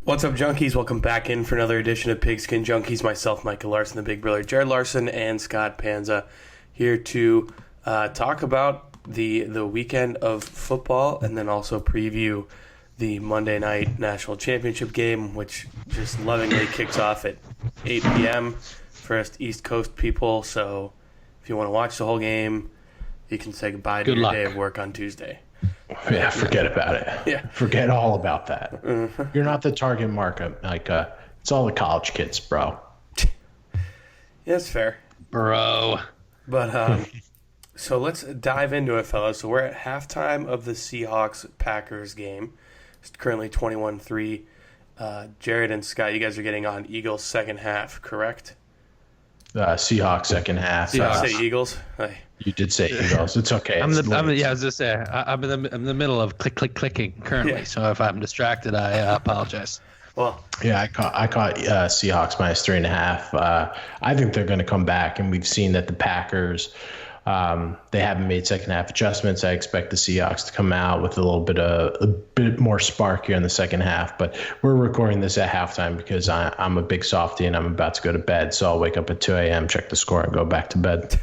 What's up, junkies? Welcome back in for another edition of Pigskin Junkies. Myself, Michael Larson, the big brother, Jared Larson, and Scott Panza here to talk about the weekend of football and then also preview the Monday night national championship game, which just lovingly kicks off at 8 p.m. for us East Coast people. So if you want to watch the whole game, you can say goodbye to your day of work on Tuesday. Yeah, forget about it. Yeah. Forget all about that. You're not the target market, Micah. It's all the college kids, bro. Yeah, that's fair. Bro. But, so let's dive into it, fellas. So we're at halftime of the Seahawks-Packers game. It's currently 21-3. Jared and Scott, you guys are getting on Eagles second half, correct? Seahawks second half. Did you say Eagles? You did say Eagles. It's okay. I was just saying, I'm in the middle of clicking currently, so if I'm distracted, I apologize. Well, yeah, I caught Seahawks minus 3.5. I think they're going to come back, and we've seen that the Packers, they haven't made second half adjustments. I expect the Seahawks to come out with a bit more spark here in the second half. But we're recording this at halftime because I'm a big softie and I'm about to go to bed. So I'll wake up at 2 a.m., check the score, and go back to bed.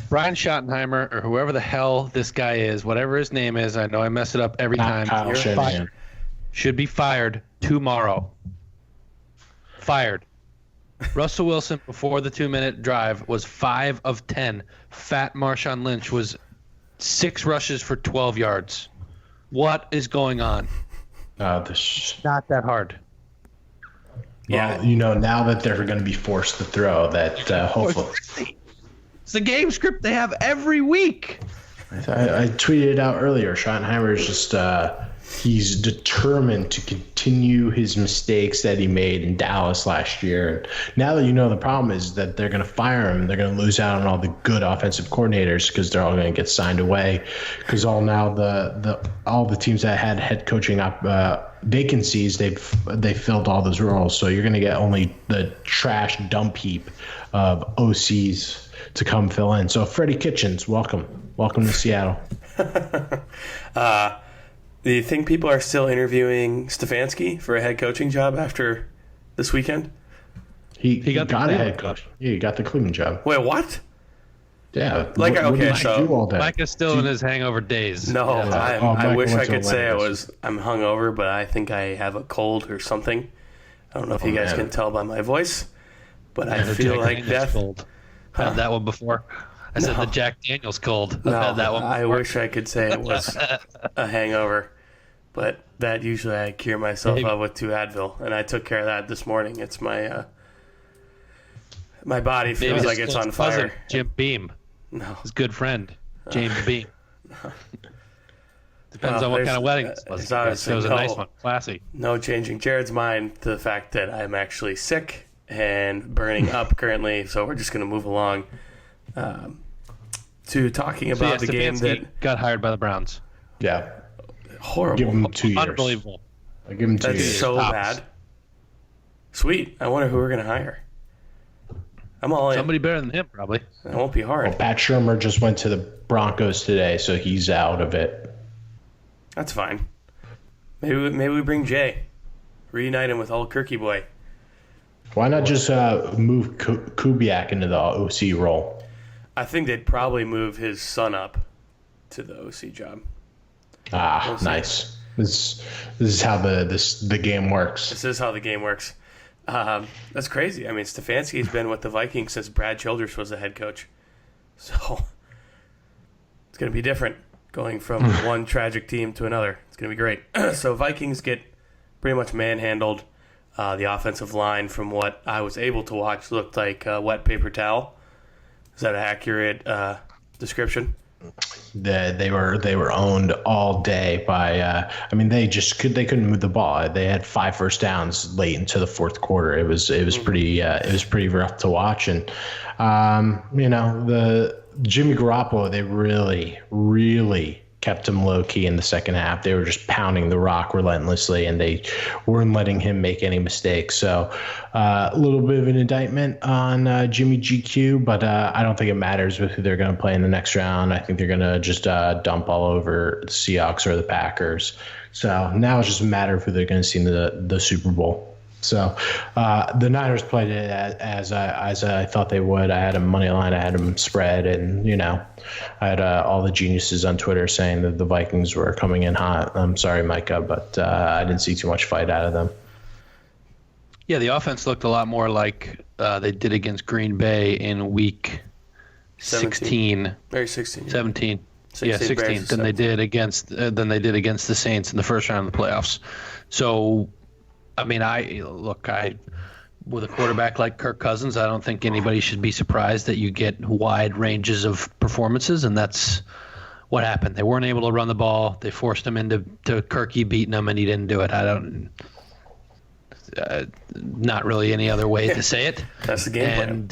Brian Schottenheimer, or whoever the hell this guy is, whatever his name is, I know I mess it up every time. Kyle Shanahan. Should be fired tomorrow. Fired. Russell Wilson, before the 2-minute drive, was 5 of 10. Fat Marshawn Lynch was 6 rushes for 12 yards. What is going on? Not that hard. Yeah, now that they're going to be forced to throw, that hopefully. It's the game script they have every week. I tweeted it out earlier. Schottenheimer is just he's determined to continue his mistakes that he made in Dallas last year. And now that the problem is that they're going to fire him, they're going to lose out on all the good offensive coordinators because they're all going to get signed away. Because all the teams that had head coaching vacancies, they filled all those roles. So you're going to get only the trash dump heap of OCs to come fill in. So Freddie Kitchens, welcome to Seattle. Do you think people are still interviewing Stefanski for a head coaching job after this weekend? He got a head coach. Yeah, he got the Cleveland job. Wait, what? Yeah. What do all day? Mike is still in his hangover days. No, Yeah. I wish I could say I'm hungover, but I think I have a cold or something. I don't know if you guys can tell by my voice, but I feel like death. Cold. I've had that one before. I said the Jack Daniels cold. I've had that one before. I wish I could say it was a hangover, but that usually I cure myself of with 2 Advil, and I took care of that this morning. It's my my body feels like it's on fire. Jim Beam. No. His good friend, James Beam. Depends on what kind of wedding it was. It was a nice one, classy. No changing Jared's mind to the fact that I'm actually sick and burning up currently, so we're just going to move along to talking about the game that got hired by the Browns. Yeah. Horrible. Give him 2 years. Unbelievable. I give him 2 years. That's so bad. Sweet. I wonder who we're going to hire. I'm all in. Somebody better than him, probably. It won't be hard. Well, Pat Shermer just went to the Broncos today, so he's out of it. That's fine. Maybe we bring Jay. Reunite him with old Kirky boy. Why not just move Kubiak into the OC role? I think they'd probably move his son up to the OC job. Nice. This is how the game works. This is how the game works. That's crazy. I mean, Stefanski's been with the Vikings since Brad Childress was the head coach. So it's going to be different going from one tragic team to another. It's going to be great. So Vikings get pretty much manhandled. The offensive line, from what I was able to watch, looked like wet paper towel. Is that an accurate description? They were owned all day by. They couldn't move the ball. They had 5 first downs late into the fourth quarter. It was pretty rough to watch. And the Jimmy Garoppolo, they really kept him low key in the second half. They were just pounding the rock relentlessly, and they weren't letting him make any mistakes. So a little bit of an indictment on Jimmy GQ, but I don't think it matters with who they're going to play in the next round. I think they're going to just dump all over the Seahawks or the Packers So now it's just a matter of who they're going to see in the Super Bowl. So the Niners played it as I thought they would. I had them money line, I had them spread, and I had all the geniuses on Twitter saying that the Vikings were coming in hot. I'm sorry, Micah, but I didn't see too much fight out of them. Yeah, the offense looked a lot more like they did against Green Bay in Week 16. Very 16. 17. 16 than they did against the Saints in the first round of the playoffs. So, I mean, with a quarterback like Kirk Cousins, I don't think anybody should be surprised that you get wide ranges of performances, and that's what happened. They weren't able to run the ball. They forced him into Kirky beating him, and he didn't do it. Not really any other way to say it. That's the game plan. And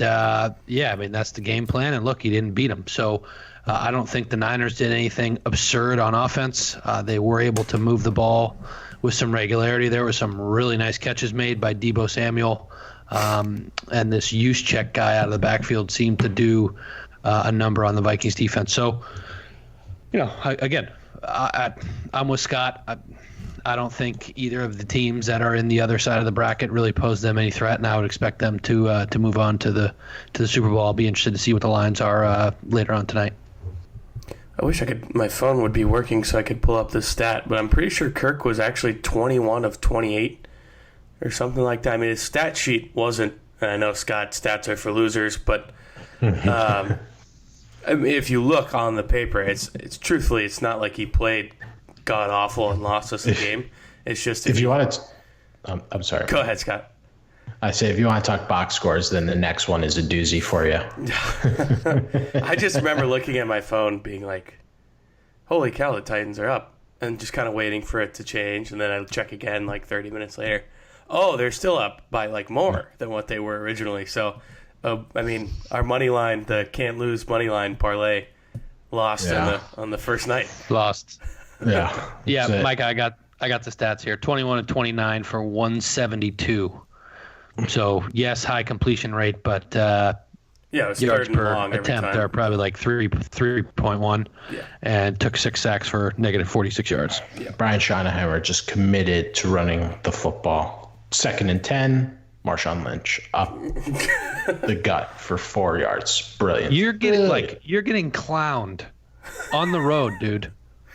that's the game plan. And look, he didn't beat him. So I don't think the Niners did anything absurd on offense. They were able to move the ball with some regularity. There were some really nice catches made by Deebo Samuel. And this Juszczyk guy out of the backfield seemed to do a number on the Vikings defense. So, I'm with Scott. I don't think either of the teams that are in the other side of the bracket really pose them any threat, and I would expect them to move on to the Super Bowl. I'll be interested to see what the lines are later on tonight. I wish my phone would be working so I could pull up this stat, but I'm pretty sure Kirk was actually 21 of 28 or something like that. I mean, his stat sheet wasn't, and I know, Scott, stats are for losers, but I mean, if you look on the paper, it's truthfully, it's not like he played god-awful and lost us the game. It's just if you want to I'm sorry. Go ahead, Scott. I say if you want to talk box scores, then the next one is a doozy for you. I just remember looking at my phone being like, holy cow, the Titans are up. And just kind of waiting for it to change. And then I check again like 30 minutes later. Oh, they're still up by like more than what they were originally. So, I mean, our money line, the can't lose money line parlay, lost on the first night. Lost. Yeah. Yeah, Mike, I got the stats here. 21 and 29 for 172. So, yes, high completion rate, but it was yards per long attempt are probably like 3.1, and took 6 sacks for negative 46 yards. Yeah. Brian Schottenheimer just committed to running the football. 2nd and 10, Marshawn Lynch up the gut for 4 yards. Brilliant. You're getting clowned on the road, dude.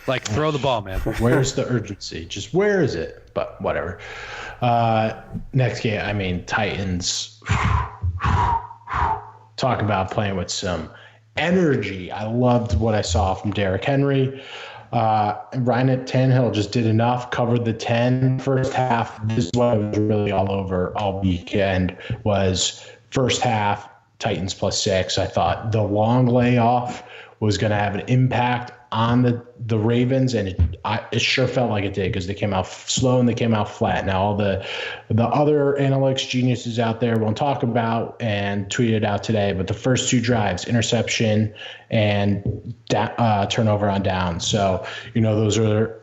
Like, throw the ball, man. Where's the urgency? Just where is it? But whatever. Next game, I mean, Titans. Talk about playing with some energy. I loved what I saw from Derrick Henry. Ryan Tannehill just did enough, covered the 10 first half. This is what I was really all over all weekend was first half, Titans +6. I thought the long layoff was going to have an impact on the Ravens, and it sure felt like it did because they came out slow and they came out flat. Now, all the other analytics geniuses out there won't talk about and tweeted out today, but the first 2 drives, interception and turnover on down. So, those are,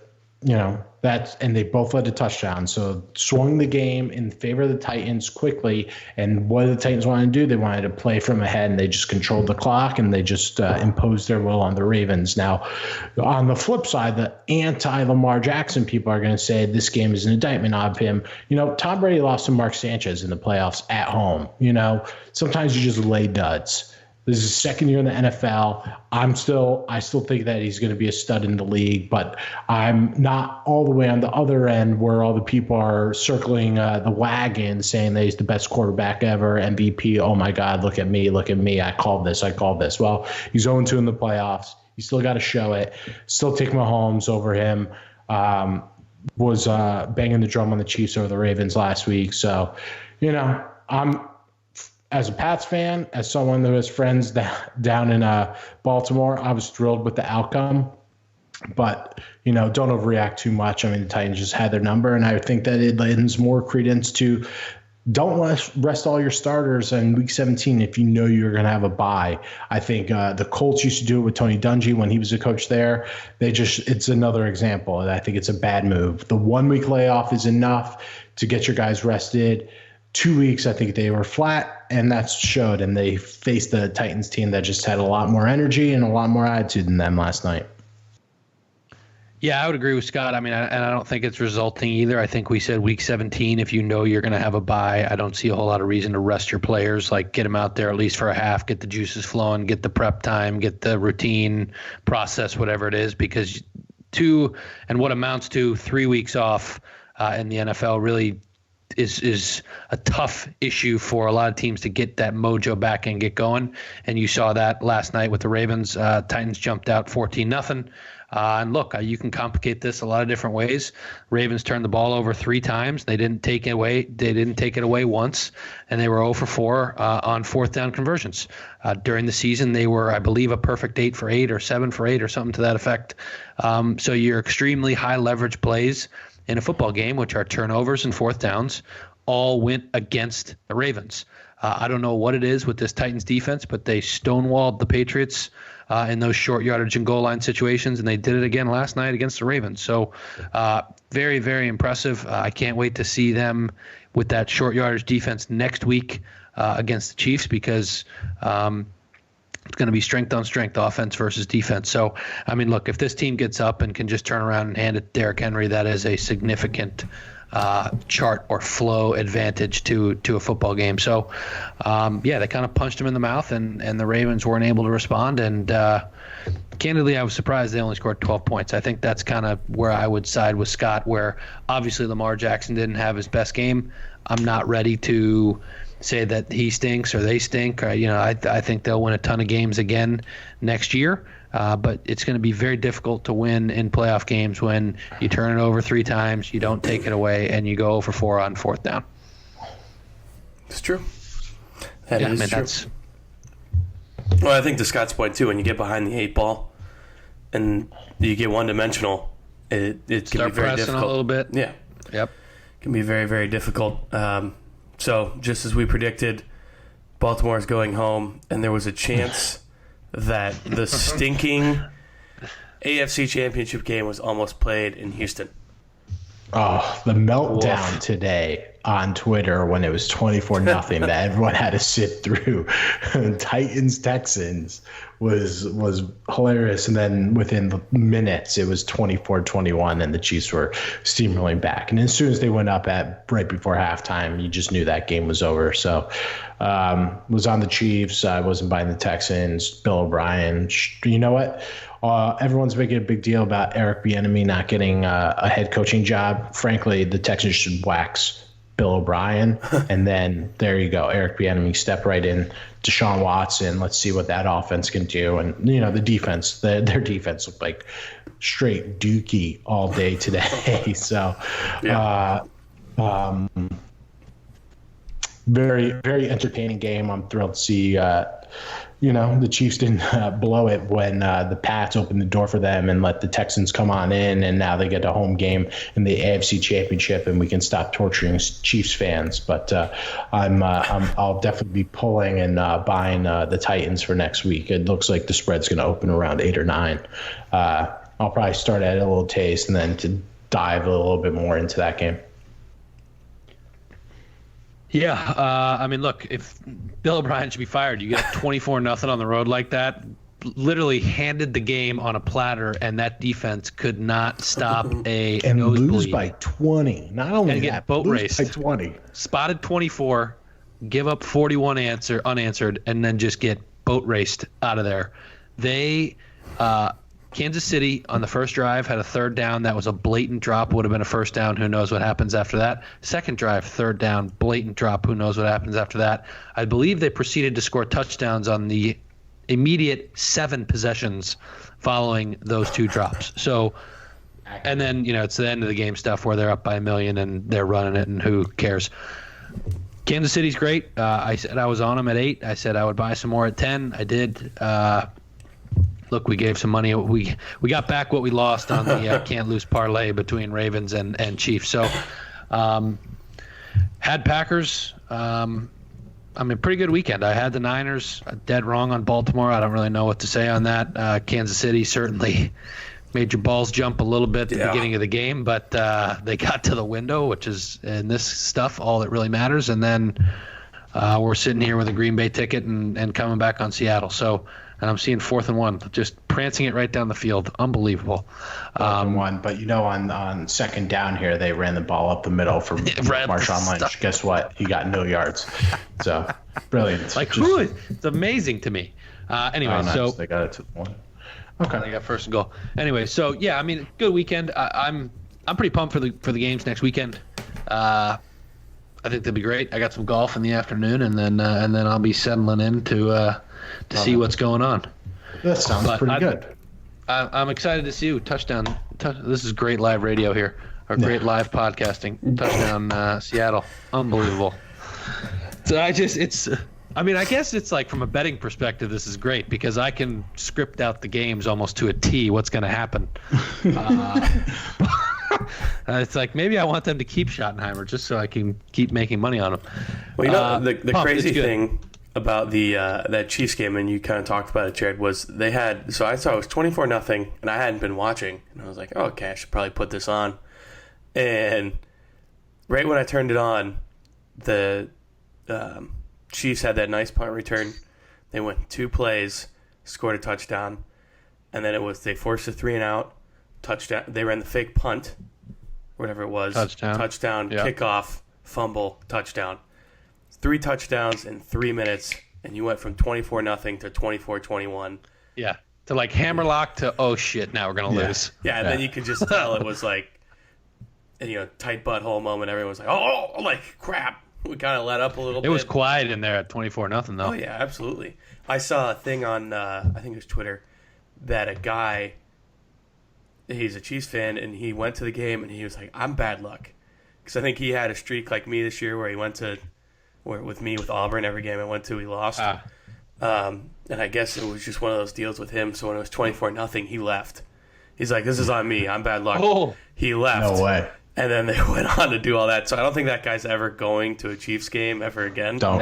and they both led to touchdowns. So swung the game in favor of the Titans quickly. And what did the Titans want to do? They wanted to play from ahead, and they just controlled the clock, and they just imposed their will on the Ravens. Now, on the flip side, the anti-Lamar Jackson people are going to say this game is an indictment of him. Tom Brady lost to Mark Sanchez in the playoffs at home. Sometimes you just lay duds. This is his second year in the NFL. I still think that he's going to be a stud in the league, but I'm not all the way on the other end where all the people are circling the wagon saying that he's the best quarterback ever, MVP. Oh my God, look at me. I called this. Well, he's 0-2 in the playoffs. You still got to show it. Still take Mahomes over him. Was banging the drum on the Chiefs over the Ravens last week. So, as a Pats fan, as someone who has friends down in Baltimore, I was thrilled with the outcome. But, don't overreact too much. I mean, the Titans just had their number, and I think that it lends more credence to don't rest all your starters in Week 17 if you know you're going to have a bye. I think the Colts used to do it with Tony Dungy when he was a coach there. It's another example, and I think it's a bad move. The 1-week layoff is enough to get your guys rested. 2 weeks, I think they were flat, and that showed. And they faced the Titans team that just had a lot more energy and a lot more attitude than them last night. Yeah, I would agree with Scott. I mean, and I don't think it's resulting either. I think we said week 17, if you know you're going to have a bye, I don't see a whole lot of reason to rest your players. Like, get them out there at least for a half, get the juices flowing, get the prep time, get the routine process, whatever it is, because what amounts to 3 weeks off in the NFL really is a tough issue for a lot of teams to get that mojo back and get going. And you saw that last night with the Ravens. Titans jumped out 14-0. And look, you can complicate this a lot of different ways. Ravens turned the ball over 3 times. They didn't take it away. They didn't take it away once, and they were 0 for 4 on fourth down conversions. During the season, they were, I believe, a perfect 8 for 8 or 7 for 8 or something to that effect. So your extremely high leverage plays in a football game, which are turnovers and fourth downs, all went against the Ravens. I don't know what it is with this Titans defense, but they stonewalled the Patriots in those short yardage and goal line situations, and they did it again last night against the Ravens. So very, very impressive. I can't wait to see them with that short yardage defense next week against the Chiefs, because it's going to be strength on strength, offense versus defense. So, I mean, look, if this team gets up and can just turn around and hand it to Derrick Henry, that is a significant chart or flow advantage to a football game. So, they kind of punched him in the mouth, and the Ravens weren't able to respond. And candidly, I was surprised they only scored 12 points. I think that's kind of where I would side with Scott, where obviously Lamar Jackson didn't have his best game. I'm not ready to say that he stinks or they stink. I think they'll win a ton of games again next year. But it's going to be very difficult to win in playoff games when you turn it over 3 times, you don't take it away, and you go 0 for 4 on fourth down. It's true. That is true. Well, I think to Scott's point, too, when you get behind the 8 ball and you get one-dimensional, it can be very difficult. Start pressing a little bit. Yeah. Yep. It can be very, very difficult. So, just as we predicted, Baltimore's going home, and there was a chance that the stinking AFC Championship game was almost played in Houston. Oh, the meltdown today on Twitter when it was 24-0 that everyone had to sit through. Titans-Texans was hilarious, and then within the minutes it was 24-21 and the Chiefs were steamrolling back. And as soon as they went up at right before halftime, you just knew that game was over. So was on the Chiefs. I wasn't buying the Texans. Bill O'Brien. You know what? Everyone's making a big deal about Eric Bieniemy not getting a head coaching job. Frankly, the Texans should wax Bill O'Brien, and then there you go. Eric Bieniemy, step right in. Deshaun Watson, let's see what that offense can do. And, the defense, their defense looked like straight dookie all day today. So, very, very entertaining game. I'm thrilled to see, the Chiefs didn't blow it when the Pats opened the door for them and let the Texans come on in, and now they get a home game in the AFC Championship, and we can stop torturing Chiefs fans. But I'll definitely be pulling and buying the Titans for next week. It looks like the spread's going to open around 8 or 9. I'll probably start at a little taste and then to dive a little bit more into that game. Yeah, look, if Bill O'Brien should be fired, you get 24-0 on the road like that, literally handed the game on a platter, and that defense could not stop a and nosebleed. Lose by 20. Not only and that, get boat lose raced by 20. Spotted 24, give up 41 unanswered, and then just get boat raced out of there. They Kansas City on the first drive had a third down. That was a blatant drop. Would have been a first down. Who knows what happens after that? Second drive, third down, blatant drop. Who knows what happens after that? I believe they proceeded to score touchdowns on the immediate 7 possessions following those 2 drops. So, and then, it's the end of the game stuff where they're up by 1 million and they're running it, and who cares? Kansas City's great. I said I was on them at 8. I said I would buy some more at 10. I did. Look, we gave some money. We got back what we lost on the can't lose parlay between Ravens and Chiefs. So, had Packers. Pretty good weekend. I had the Niners dead wrong on Baltimore. I don't really know what to say on that. Kansas City certainly made your balls jump a little bit at the beginning of the game, but they got to the window, which is in this stuff all that really matters. And then we're sitting here with a Green Bay ticket and coming back on Seattle. So, and I'm seeing 4th and 1, just prancing it right down the field. Unbelievable. One, but on second down here, they ran the ball up the middle for Marshawn Lynch. Guess what? He got no yards. So brilliant. It's amazing to me. Anyway, so they got it to 1. Okay, they got 1st and goal. Anyway, so yeah, I mean, good weekend. I'm pretty pumped for the games next weekend. I think they'll be great. I got some golf in the afternoon, and then I'll be settling in to see what's going on. That sounds pretty good. I'm excited to see you. Touchdown. This is great live radio here, or great live podcasting. Touchdown, Seattle. Unbelievable. So I guess it's like from a betting perspective, this is great because I can script out the games almost to a T what's going to happen. It's like maybe I want them to keep Schottenheimer just so I can keep making money on them. Well, the crazy thing about the that Chiefs game, and you kind of talked about it, Jared, was they had. So I saw it was 24-0, and I hadn't been watching, and I was like, oh, okay, I should probably put this on. And right when I turned it on, the Chiefs had that nice punt return. They went 2 plays, scored a touchdown, and then they forced a 3-and-out touchdown. They ran the fake punt, whatever it was. Touchdown, yeah. Kickoff, fumble, touchdown. 3 touchdowns in 3 minutes, and you went from 24-0 to 24-21. Yeah, to like hammerlock to oh shit, now we're gonna lose. Yeah, and then you could just tell it was like, tight butthole moment. Everyone was like, oh, like crap. We kind of let up a little bit. It was quiet in there at 24-0 though. Oh yeah, absolutely. I saw a thing on I think it was Twitter that a guy, he's a Chiefs fan, and he went to the game and he was like, I'm bad luck, because I think he had a streak like me this year where he went to. With Auburn, every game I went to, he lost. And I guess it was just one of those deals with him. So when it was 24-0, he left. He's like, this is on me. I'm bad luck. Oh, he left. No way. And then they went on to do all that. So I don't think that guy's ever going to a Chiefs game ever again. Don't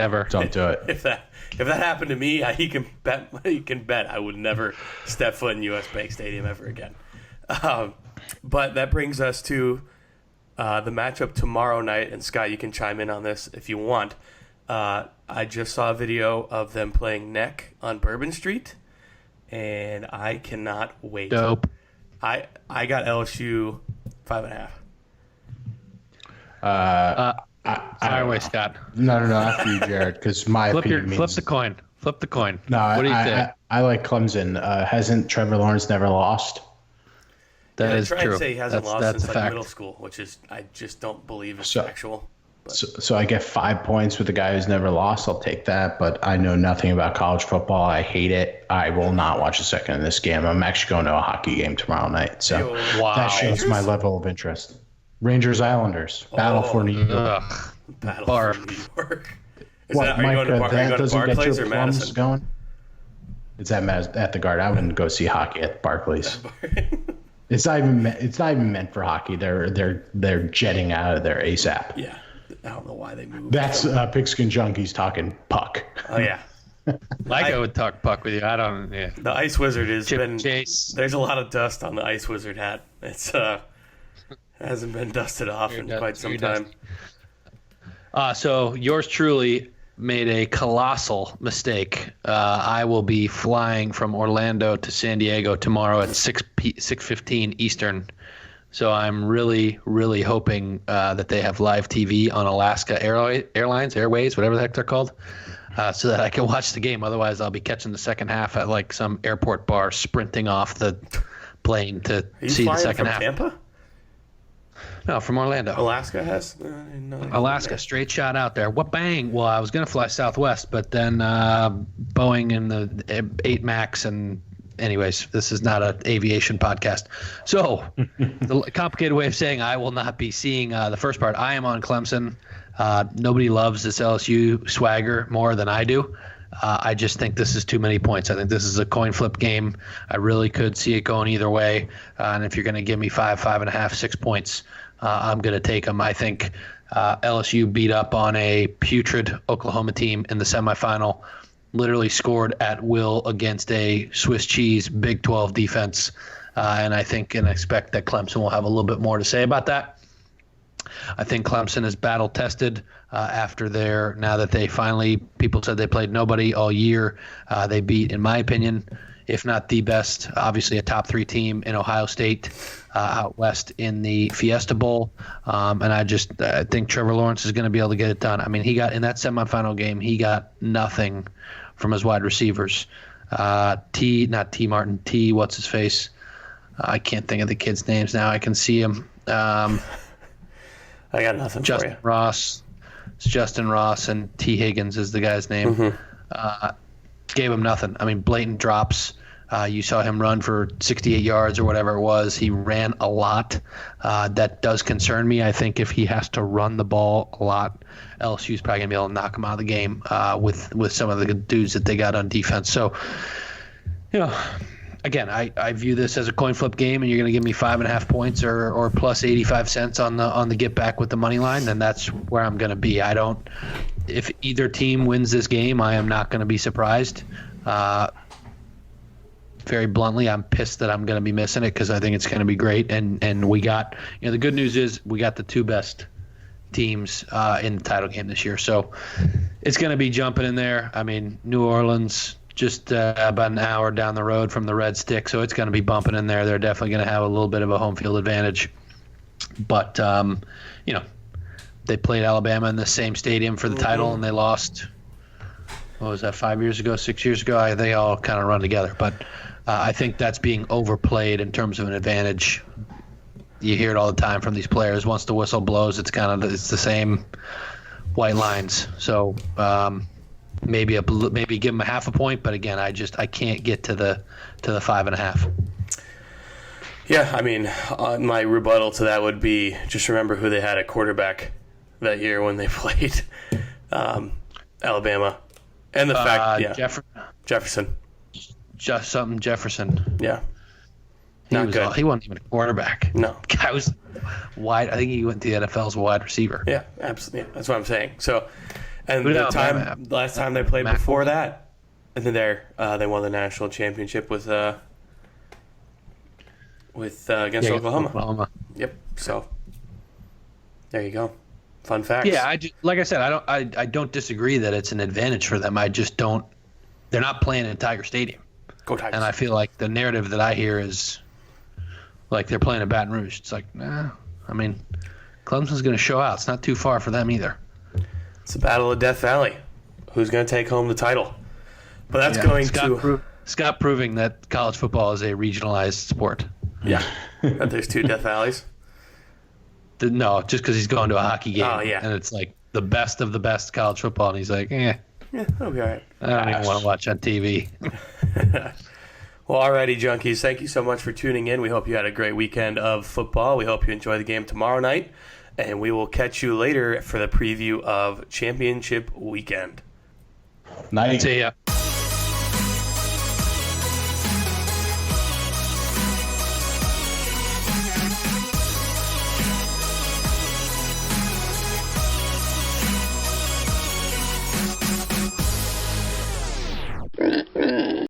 do it. If that happened to me, he can bet I would never step foot in U.S. Bank Stadium ever again. But that brings us to the matchup tomorrow night, and Scott, you can chime in on this if you want. I just saw a video of them playing neck on Bourbon Street, and I cannot wait. Dope. I got LSU 5.5. Fire away, Scott. No, after you, Jared, because my opinion means... Flip the coin. Flip the coin. No, what do you think? I like Clemson. Hasn't Trevor Lawrence never lost? That is true. I try and say he hasn't lost since middle school, which is I just don't believe is factual. So I get 5 points with a guy who's never lost. I'll take that, but I know nothing about college football. I hate it. I will not watch a second of this game. I'm actually going to a hockey game tomorrow night, so that shows my level of interest. Rangers Islanders battle for New York. Battle for New York. Are you going to Barclays or Madison? Going? It's at the Guard. I wouldn't go see hockey at Barclays. It's not even meant for hockey. They're jetting out of there ASAP. Yeah, I don't know why they moved. That's Pigskin Junkies talking puck. Oh yeah, I would talk puck with you. I don't. Yeah. The Ice Wizard has been. Chase. There's a lot of dust on the Ice Wizard hat. It's hasn't been dusted off in quite some time. So yours truly made a colossal mistake. I will be flying from Orlando to San Diego tomorrow at 6:15 Eastern. So I'm really, really hoping that they have live TV on Alaska Airways, whatever the heck they're called, so that I can watch the game. Otherwise, I'll be catching the second half at like some airport bar, sprinting off the plane to see the second half. Tampa? No, from Orlando. Alaska has? Alaska, straight shot out there. What bang? Well, I was going to fly Southwest, but then Boeing and the 8 Max and anyways, this is not an aviation podcast. So the complicated way of saying I will not be seeing the first part. I am on Clemson. Nobody loves this LSU swagger more than I do. I just think this is too many points. I think this is a coin flip game. I really could see it going either way. And if you're going to give me 5.5, 6 points, I'm going to take them. I think LSU beat up on a putrid Oklahoma team in the semifinal, literally scored at will against a Swiss cheese Big 12 defense. And I think and expect that Clemson will have a little bit more to say about that. I think Clemson is battle tested after now that they finally, people said they played nobody all year. They beat, in my opinion, if not the best, obviously a top 3 team in Ohio State out west in the Fiesta Bowl. And I think Trevor Lawrence is going to be able to get it done. I mean, he got in that semifinal game, he got nothing from his wide receivers. What's his face? I can't think of the kids' names now. I can see him. I got nothing for you. Justin Ross, and T. Higgins is the guy's name. Mm-hmm. Gave him nothing. I mean, blatant drops. You saw him run for 68 yards or whatever it was. He ran a lot. That does concern me. I think if he has to run the ball a lot, LSU's probably going to be able to knock him out of the game with some of the good dudes that they got on defense. So, again, I view this as a coin flip game, and you're going to give me 5.5 points or plus 85 cents on the get back with the money line, then that's where I'm going to be. If either team wins this game, I am not going to be surprised. Very bluntly, I'm pissed that I'm going to be missing it because I think it's going to be great. And we got, the good news is we got the 2 best teams in the title game this year. So it's going to be jumping in there. I mean, New Orleans, just about an hour down the road from the Red Stick, so it's going to be bumping in there. They're definitely going to have a little bit of a home field advantage. But, they played Alabama in the same stadium for the title, and they lost, what was that, 5 years ago, 6 years ago? They all kind of run together. But I think that's being overplayed in terms of an advantage. You hear it all the time from these players. Once the whistle blows, it's the same white lines. So maybe give them a 0.5 point, but again, I can't get to the 5.5. Yeah, I mean, my rebuttal to that would be just remember who they had at quarterback that year when they played Alabama, and the fact, Jefferson. Just something Jefferson. Yeah. He wasn't even a quarterback. No. Guy was wide. I think he went to the NFL's wide receiver. Yeah, absolutely. That's what I'm saying. So, and last time they played before that, and then they won the national championship with against Oklahoma. Yep. So there you go. Fun facts. Yeah, like I said, I don't disagree that it's an advantage for them. I just don't. They're not playing in Tiger Stadium. Go Tigers. And I feel like the narrative that I hear is like they're playing at Baton Rouge. It's like, nah. I mean, Clemson's going to show out. It's not too far for them either. It's a battle of Death Valley. Who's going to take home the title? But that's Scott proving that college football is a regionalized sport. Yeah. That there's 2 Death Valleys. No, just because he's going to a hockey game. Oh, yeah. And it's like the best of the best college football, and he's like, Yeah, that'll be all right. I don't even want to watch on TV. Well, alrighty, junkies. Thank you so much for tuning in. We hope you had a great weekend of football. We hope you enjoy the game tomorrow night, and we will catch you later for the preview of Championship Weekend. Night. See ya.